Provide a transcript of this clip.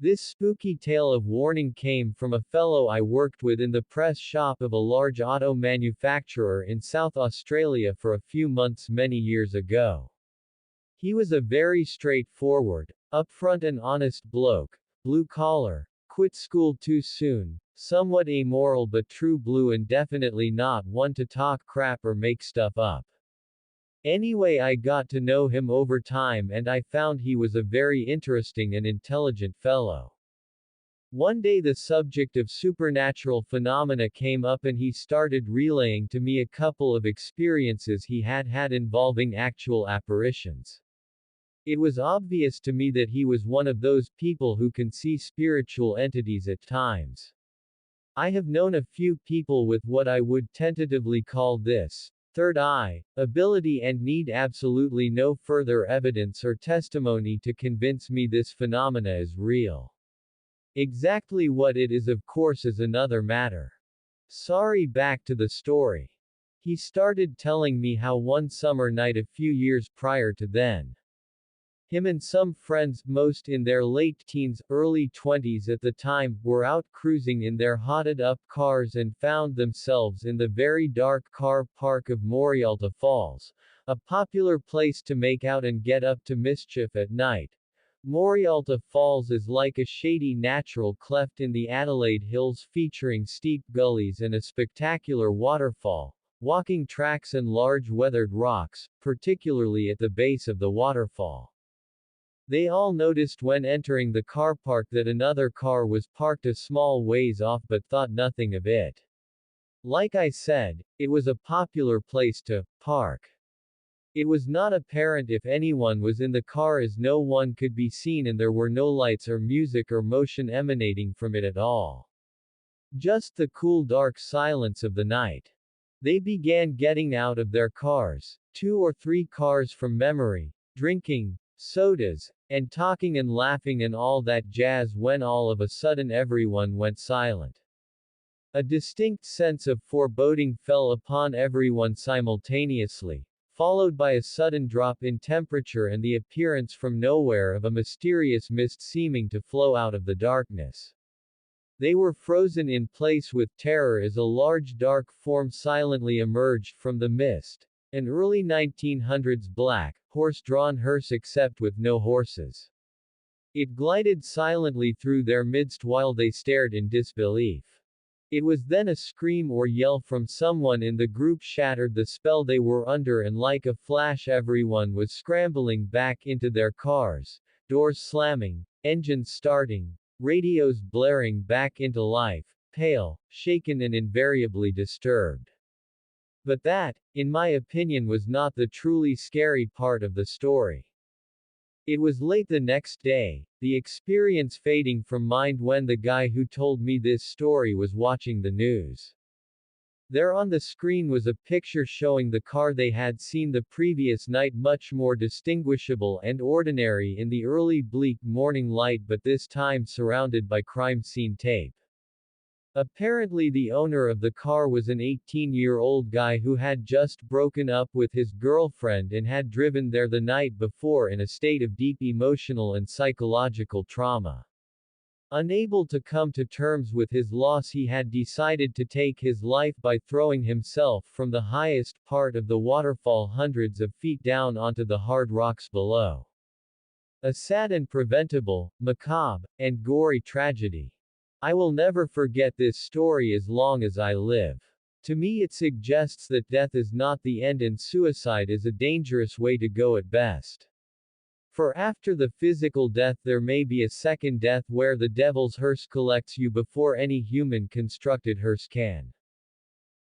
This spooky tale of warning came from a fellow I worked with in the press shop of a large auto manufacturer in South Australia for a few months many years ago. He was a very straightforward, upfront and honest bloke, blue collar, quit school too soon, somewhat amoral but true blue and definitely not one to talk crap or make stuff up. Anyway, I got to know him over time and I found he was a very interesting and intelligent fellow. One day the subject of supernatural phenomena came up and he started relaying to me a couple of experiences he had had involving actual apparitions. It was obvious to me that he was one of those people who can see spiritual entities at times. I have known a few people with what I would tentatively call this third eye ability and need absolutely no further evidence or testimony to convince me this phenomena is real. Exactly what it is, of course, is another matter. Sorry, back to the story. He started telling me how one summer night a few years prior to then, him and some friends, most in their late teens, early 20s at the time, were out cruising in their hotted-up cars and found themselves in the very dark car park of Morialta Falls, a popular place to make out and get up to mischief at night. Morialta Falls is like a shady natural cleft in the Adelaide Hills featuring steep gullies and a spectacular waterfall, walking tracks and large weathered rocks, particularly at the base of the waterfall. They all noticed when entering the car park that another car was parked a small ways off but thought nothing of it. Like I said, it was a popular place to park. It was not apparent if anyone was in the car as no one could be seen and there were no lights or music or motion emanating from it at all. Just the cool dark silence of the night. They began getting out of their cars, 2 or 3 cars from memory, drinking sodas, and talking and laughing and all that jazz when all of a sudden everyone went silent. A distinct sense of foreboding fell upon everyone simultaneously, followed by a sudden drop in temperature and the appearance from nowhere of a mysterious mist seeming to flow out of the darkness. They were frozen in place with terror as a large dark form silently emerged from the mist. An early 1900s black, horse-drawn hearse except with no horses. It glided silently through their midst while they stared in disbelief. It was then a scream or yell from someone in the group shattered the spell they were under and like a flash everyone was scrambling back into their cars, doors slamming, engines starting, radios blaring back into life, pale, shaken and invariably disturbed. But that, in my opinion, was not the truly scary part of the story. It was late the next day, the experience fading from mind when the guy who told me this story was watching the news. There on the screen was a picture showing the car they had seen the previous night, much more distinguishable and ordinary in the early bleak morning light, but this time surrounded by crime scene tape. Apparently the owner of the car was an 18-year-old guy who had just broken up with his girlfriend and had driven there the night before in a state of deep emotional and psychological trauma. Unable to come to terms with his loss, he had decided to take his life by throwing himself from the highest part of the waterfall hundreds of feet down onto the hard rocks below. A sad and preventable, macabre, and gory tragedy. I will never forget this story as long as I live. To me it suggests that death is not the end and suicide is a dangerous way to go at best. For after the physical death there may be a second death where the devil's hearse collects you before any human constructed hearse can.